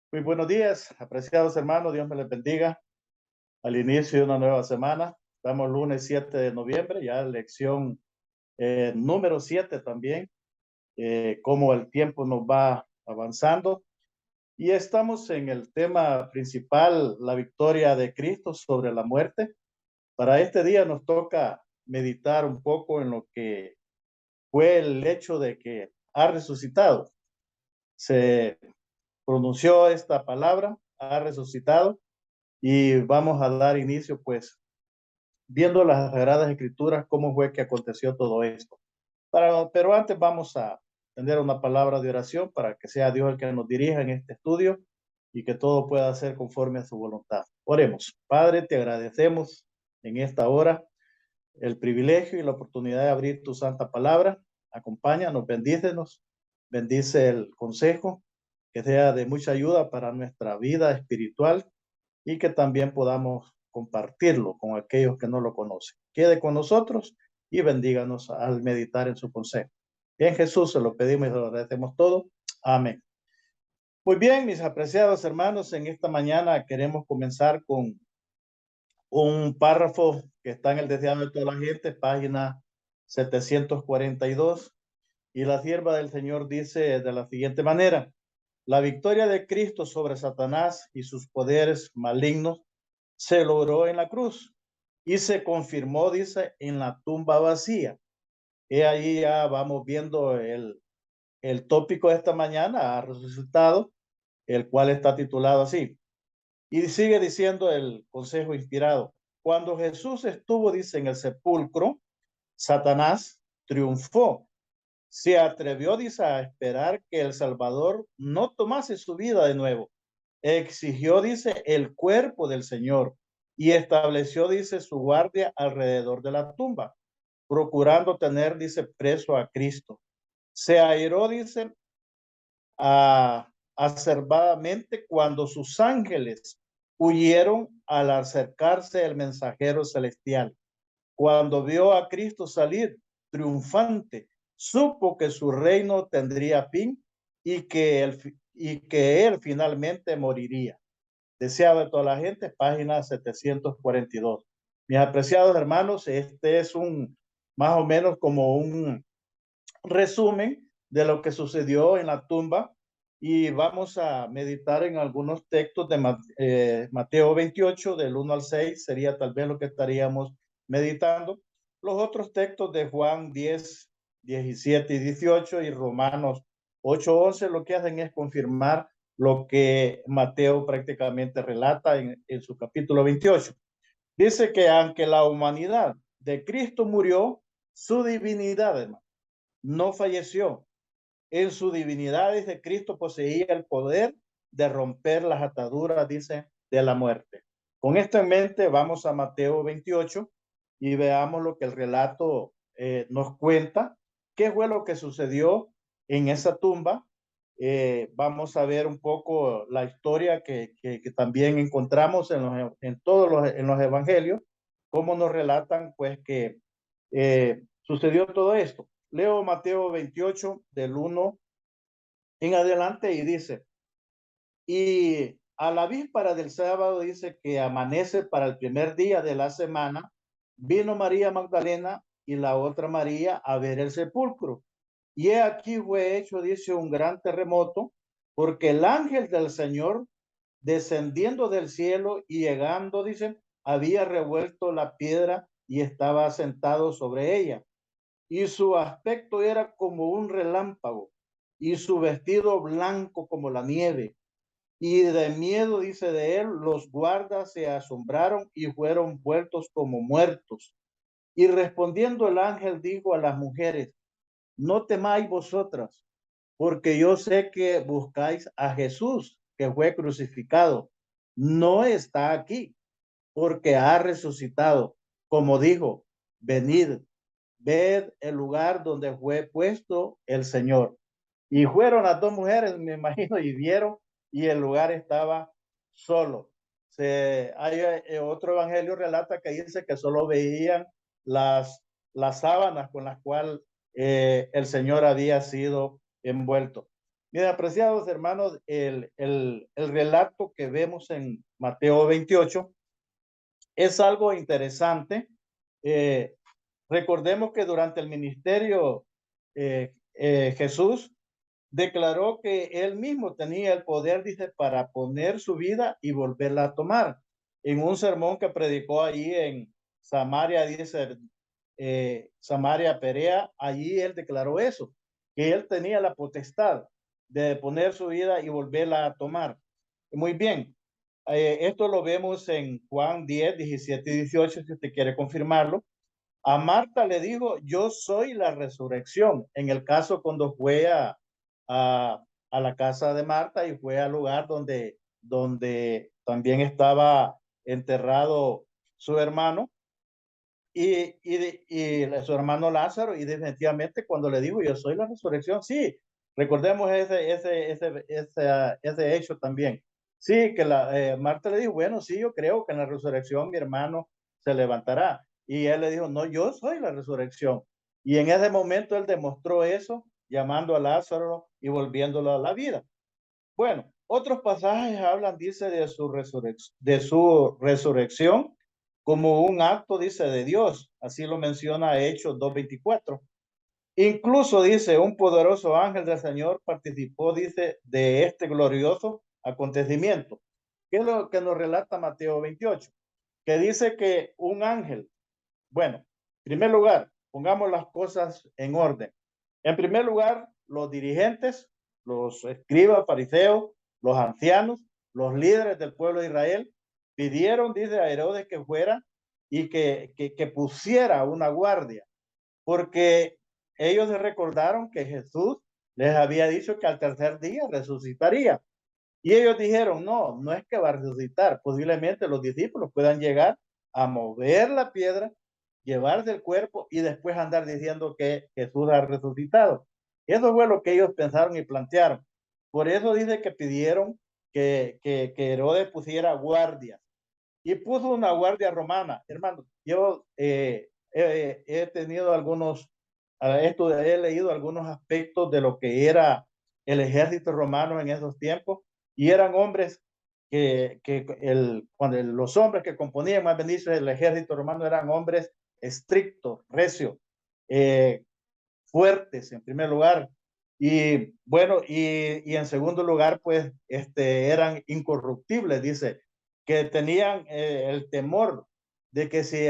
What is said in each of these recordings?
Muy buenos días, apreciados hermanos, Dios me les bendiga. Al inicio de una nueva semana, estamos lunes 7 de noviembre, ya lección número 7 también, cómo el tiempo nos va avanzando. Y estamos en el tema principal, la victoria de Cristo sobre la muerte. Para este día nos toca meditar un poco en lo que fue el hecho de que ha resucitado. Se pronunció esta palabra, ha resucitado. Y vamos a dar inicio, pues, viendo las Sagradas Escrituras, cómo fue que aconteció todo esto. Pero antes vamos a tener una palabra de oración para que sea Dios el que nos dirija en este estudio y que todo pueda ser conforme a su voluntad. Oremos. Padre, te agradecemos en esta hora el privilegio y la oportunidad de abrir tu santa palabra. Acompáñanos, bendícenos, bendice el consejo, que sea de mucha ayuda para nuestra vida espiritual y que también podamos compartirlo con aquellos que no lo conocen. Quede con nosotros y bendíganos al meditar en su consejo. En Jesús se lo pedimos y lo agradecemos todo. Amén. Muy bien, mis apreciados hermanos, en esta mañana queremos comenzar con un párrafo que está en el deseado de toda la gente, página 742, y la sierva del Señor dice de la siguiente manera: la victoria de Cristo sobre Satanás y sus poderes malignos se logró en la cruz y se confirmó, dice, en la tumba vacía. Y ahí ya vamos viendo el tópico de esta mañana, ha resucitado, el cual está titulado así. Y sigue diciendo el consejo inspirado: cuando Jesús estuvo, dice, en el sepulcro, Satanás triunfó. Se atrevió, dice, a esperar que el Salvador no tomase su vida de nuevo. Exigió, dice, el cuerpo del Señor y estableció, dice, su guardia alrededor de la tumba, procurando tener, dice, preso a Cristo. Se airó, dice, acervadamente cuando sus ángeles huyeron al acercarse el mensajero celestial. Cuando vio a Cristo salir triunfante, supo que su reino tendría fin y que él finalmente moriría. Deseado de toda la gente, página 742. Mis apreciados hermanos, este es más o menos como un resumen de lo que sucedió en la tumba, y vamos a meditar en algunos textos de Mateo 28, del 1 al 6, sería tal vez lo que estaríamos meditando. Los otros textos de Juan 10, 17 y 18 y Romanos 8, 11, lo que hacen es confirmar lo que Mateo prácticamente relata en su capítulo 28. Dice que aunque la humanidad de Cristo murió, su divinidad, hermano, no falleció. En su divinidad, dice, Cristo poseía el poder de romper las ataduras, dice, de la muerte. Con esto en mente, vamos a Mateo 28 y veamos lo que el relato nos cuenta, qué fue lo que sucedió en esa tumba. Vamos a ver un poco la historia que también encontramos en todos en los evangelios, cómo nos relatan, pues, que sucedió todo esto. Leo Mateo 28 del 1 en adelante y dice: y a la víspera del sábado, dice, que amanece para el primer día de la semana, vino María Magdalena y la otra María a ver el sepulcro. Y he aquí fue hecho, dice, un gran terremoto, porque el ángel del Señor, descendiendo del cielo y llegando, dice, había revuelto la piedra y estaba sentado sobre ella. Y su aspecto era como un relámpago, y su vestido blanco como la nieve. Y de miedo, dice, de él, los guardas se asombraron y fueron vueltos como muertos. Y respondiendo el ángel dijo a las mujeres: no temáis vosotras, porque yo sé que buscáis a Jesús, que fue crucificado. No está aquí, porque ha resucitado, como dijo. Venid, ved el lugar donde fue puesto el Señor. Y fueron las dos mujeres, me imagino, y vieron, y el lugar estaba solo. Hay otro evangelio relata que dice que solo veían las sábanas con las cuales el Señor había sido envuelto. Mis apreciados hermanos, el relato que vemos en Mateo 28 es algo interesante. Eh, Recordemos que durante el ministerio Jesús declaró que él mismo tenía el poder, dice, para poner su vida y volverla a tomar. En un sermón que predicó allí en Samaria, dice, Samaria, Perea, allí él declaró eso, que él tenía la potestad de poner su vida y volverla a tomar. Muy bien, esto lo vemos en Juan 10, 17 y 18, si usted quiere confirmarlo. A Marta le dijo, yo soy la resurrección. En el caso cuando fue a, a la casa de Marta y fue al lugar donde también estaba enterrado su hermano su hermano Lázaro, y definitivamente cuando le dijo, yo soy la resurrección, sí, recordemos ese hecho también. Sí, que Marta le dijo, bueno, sí, yo creo que en la resurrección mi hermano se levantará. Y él le dijo, no, yo soy la resurrección. Y en ese momento él demostró eso, llamando a Lázaro y volviéndolo a la vida. Bueno, otros pasajes hablan, dice, de su resurrección como un acto, dice, de Dios. Así lo menciona Hechos 2:24. Incluso dice, un poderoso ángel del Señor participó, dice, de este glorioso acontecimiento. ¿Qué es lo que nos relata Mateo 28? Que dice que un ángel, bueno, en primer lugar, pongamos las cosas en orden. En primer lugar, los dirigentes, los escribas, fariseos, los ancianos, los líderes del pueblo de Israel, pidieron, dice a Herodes, que fuera y que pusiera una guardia, porque ellos recordaron que Jesús les había dicho que al tercer día resucitaría. Y ellos dijeron, no, no es que va a resucitar, posiblemente los discípulos puedan llegar a mover la piedra, llevarse el cuerpo y después andar diciendo que Jesús ha resucitado. Eso fue lo que ellos pensaron y plantearon. Por eso dice que pidieron que Herodes pusiera guardia. Y puso una guardia romana. Hermano, yo he tenido algunos, he leído algunos aspectos de lo que era el ejército romano en esos tiempos, y eran hombres cuando los hombres que componían, más bien dicho, el ejército romano eran hombres estrictos, recios, eh, fuertes en primer lugar, y bueno, y en segundo lugar, pues, eran incorruptibles, dice, que tenían el temor de que si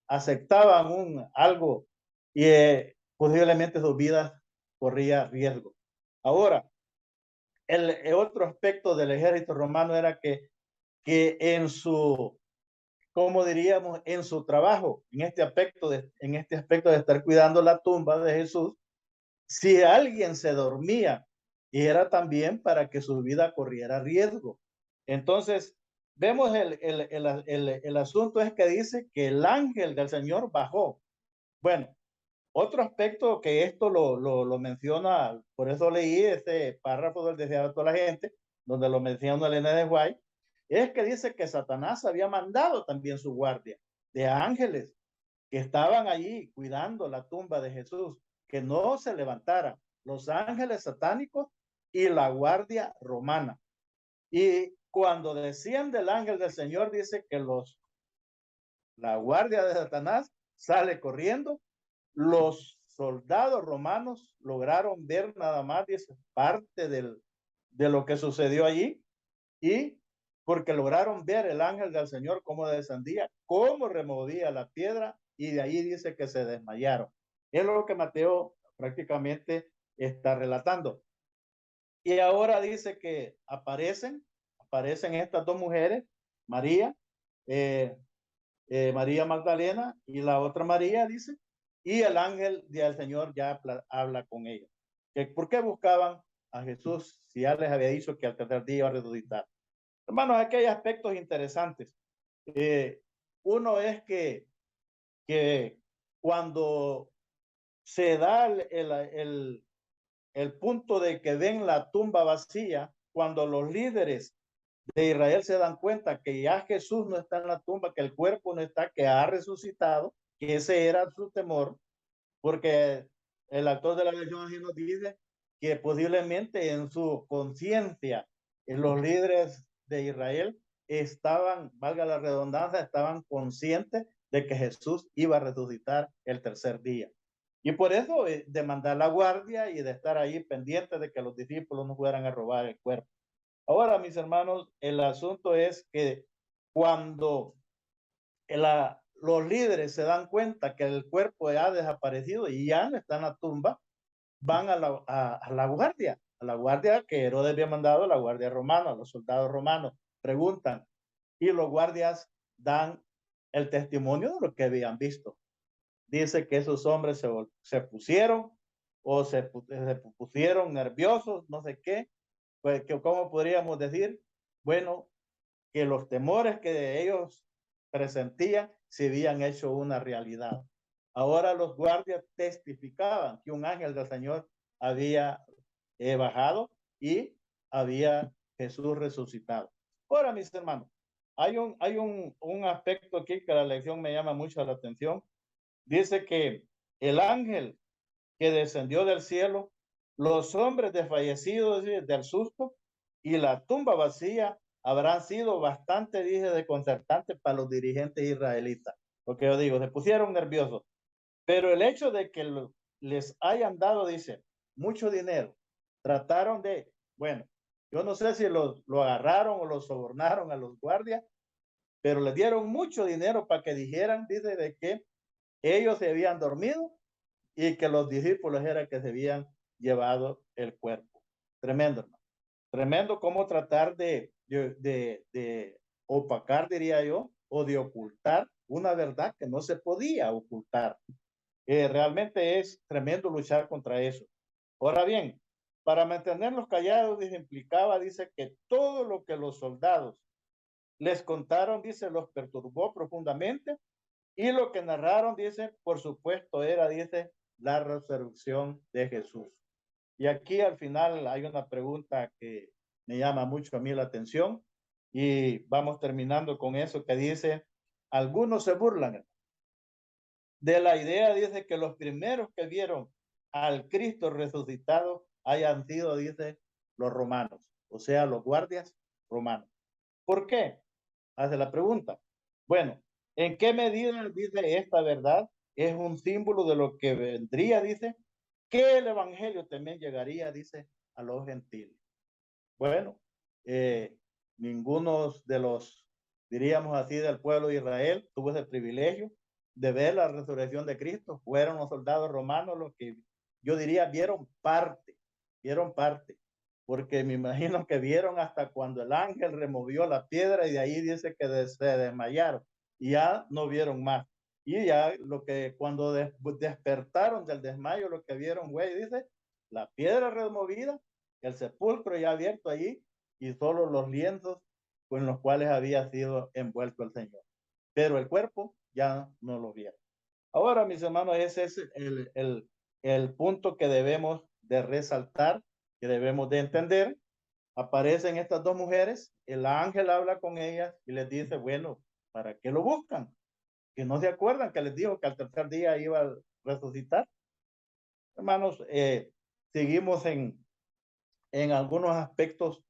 aceptaban algo, y posiblemente sus vidas corría riesgo. Ahora, el otro aspecto del ejército romano era que en su, como diríamos, en su trabajo, en este aspecto de estar cuidando la tumba de Jesús, si alguien se dormía, era también para que su vida corriera riesgo. Entonces, vemos el asunto es que dice que el ángel del Señor bajó. Bueno, otro aspecto que esto lo menciona, por eso leí ese párrafo del deseado de toda la gente, donde lo menciona Elena de White, es que dice que Satanás había mandado también su guardia de ángeles que estaban allí cuidando la tumba de Jesús, que no se levantara, los ángeles satánicos y la guardia romana. Y cuando decían del ángel del Señor, dice que la guardia de Satanás sale corriendo, los soldados romanos lograron ver nada más, dice, parte de lo que sucedió allí, y porque lograron ver el ángel del Señor cómo descendía, cómo removía la piedra, y de ahí dice que se desmayaron. Es lo que Mateo prácticamente está relatando. Y ahora dice que aparecen estas dos mujeres, María, eh, María Magdalena y la otra María, dice, y el ángel del Señor ya habla con ella. ¿Por qué buscaban a Jesús si ya les había dicho que al tercer día iba a resucitar? Hermanos, aquí hay aspectos interesantes. Uno es que cuando se da el punto de que ven la tumba vacía, cuando los líderes de Israel se dan cuenta que ya Jesús no está en la tumba, que el cuerpo no está, que ha resucitado, que ese era su temor, porque el autor de la versión así nos dice que posiblemente en su conciencia, los líderes de Israel estaban, valga la redundancia, estaban conscientes de que Jesús iba a resucitar el tercer día. Y por eso de mandar la guardia y de estar ahí pendientes de que los discípulos no fueran a robar el cuerpo. Ahora, mis hermanos, el asunto es que cuando los líderes se dan cuenta que el cuerpo ha desaparecido y ya no está en la tumba, van a la guardia que Herodes había mandado, la guardia romana, los soldados romanos, preguntan y los guardias dan el testimonio de lo que habían visto. Dice que esos hombres se pusieron o se pusieron nerviosos, no sé qué, pues que cómo podríamos decir, bueno, que los temores que ellos presentían se habían hecho una realidad. Ahora los guardias testificaban que un ángel del Señor había bajado y había Jesús resucitado. Ahora, mis hermanos, hay un aspecto aquí que la lección me llama mucho la atención. Dice que el ángel que descendió del cielo, los hombres desfallecidos del susto y la tumba vacía habrán sido bastante, dije, desconcertantes para los dirigentes israelitas. Porque yo digo, se pusieron nerviosos. Pero el hecho de que les hayan dado, dice, mucho dinero, trataron de, bueno, yo no sé si lo agarraron o lo sobornaron a los guardias, pero les dieron mucho dinero para que dijeran, dice, de que ellos se habían dormido y que los discípulos eran que se habían llevado el cuerpo. Tremendo, hermano. Tremendo cómo tratar de opacar, diría yo, o de ocultar una verdad que no se podía ocultar. Realmente es tremendo luchar contra eso. Ahora bien, para mantenerlos callados, dice, implicaba, dice, que todo lo que los soldados les contaron, dice, los perturbó profundamente y lo que narraron, dice, por supuesto, era, dice, la resurrección de Jesús. Y aquí al final hay una pregunta que me llama mucho a mí la atención y vamos terminando con eso que dice, algunos se burlan de la idea, dice, que los primeros que vieron al Cristo resucitado hayan sido, dice, los romanos, o sea, los guardias romanos. ¿Por qué? Hace la pregunta. Bueno, ¿en qué medida, dice, esta verdad es un símbolo de lo que vendría, dice, que el evangelio también llegaría, dice, a los gentiles? Bueno, ninguno de los, diríamos así, del pueblo de Israel tuvo ese privilegio de ver la resurrección de Cristo. Fueron los soldados romanos los que, yo diría, vieron parte, porque me imagino que vieron hasta cuando el ángel removió la piedra y de ahí dice que se desmayaron y ya no vieron más. Y ya lo que cuando despertaron del desmayo, lo que vieron, güey, dice, la piedra removida, el sepulcro ya abierto allí y solo los lienzos con los cuales había sido envuelto el Señor. Pero el cuerpo ya no lo vieron. Ahora, mis hermanos, ese es el punto que debemos de resaltar, que debemos de entender. Aparecen estas dos mujeres, el ángel habla con ellas y les dice, bueno, ¿para qué lo buscan? Que no se acuerdan que les dijo que al tercer día iba a resucitar. Hermanos, seguimos en algunos aspectos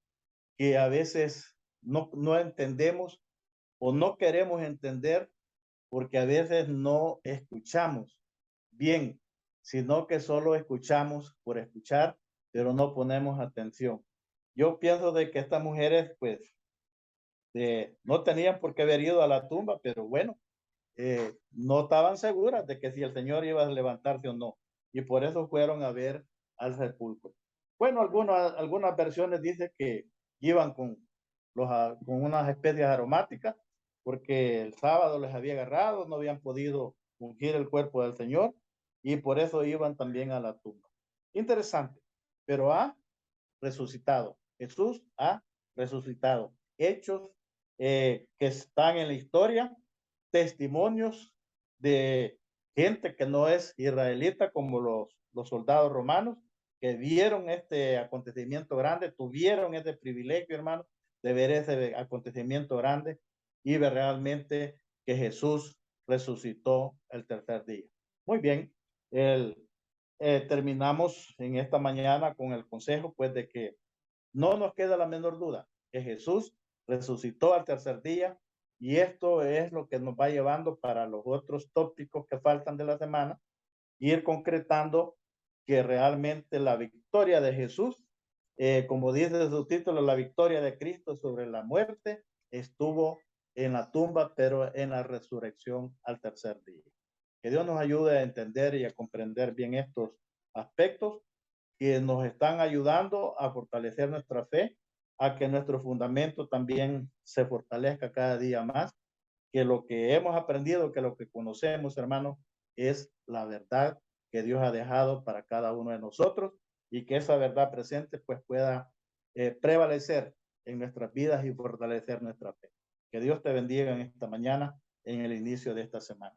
que a veces no entendemos o no queremos entender porque a veces no escuchamos bien, sino que solo escuchamos por escuchar, pero no ponemos atención. Yo pienso de que estas mujeres, pues, no tenían por qué haber ido a la tumba, pero bueno, no estaban seguras de que si el Señor iba a levantarse o no, y por eso fueron a ver al sepulcro. Bueno, algunas versiones dicen que iban con unas especies aromáticas, porque el sábado les había agarrado, no habían podido ungir el cuerpo del Señor, y por eso iban también a la tumba. Interesante, pero ha resucitado. Jesús ha resucitado. Hechos que están en la historia, testimonios de gente que no es israelita como los soldados romanos que vieron este acontecimiento grande, tuvieron este privilegio, hermano, de ver ese acontecimiento grande y ver realmente que Jesús resucitó el tercer día. Muy bien, el terminamos en esta mañana con el consejo, pues, de que no nos queda la menor duda que Jesús resucitó al tercer día, y esto es lo que nos va llevando para los otros tópicos que faltan de la semana, ir concretando que realmente la victoria de Jesús, como dice su título, la victoria de Cristo sobre la muerte, estuvo en la tumba, pero en la resurrección al tercer día. Que Dios nos ayude a entender y a comprender bien estos aspectos que nos están ayudando a fortalecer nuestra fe, a que nuestro fundamento también se fortalezca cada día más, que lo que hemos aprendido, que lo que conocemos, hermanos, es la verdad que Dios ha dejado para cada uno de nosotros, y que esa verdad presente pues pueda prevalecer en nuestras vidas y fortalecer nuestra fe. Que Dios te bendiga en esta mañana, en el inicio de esta semana.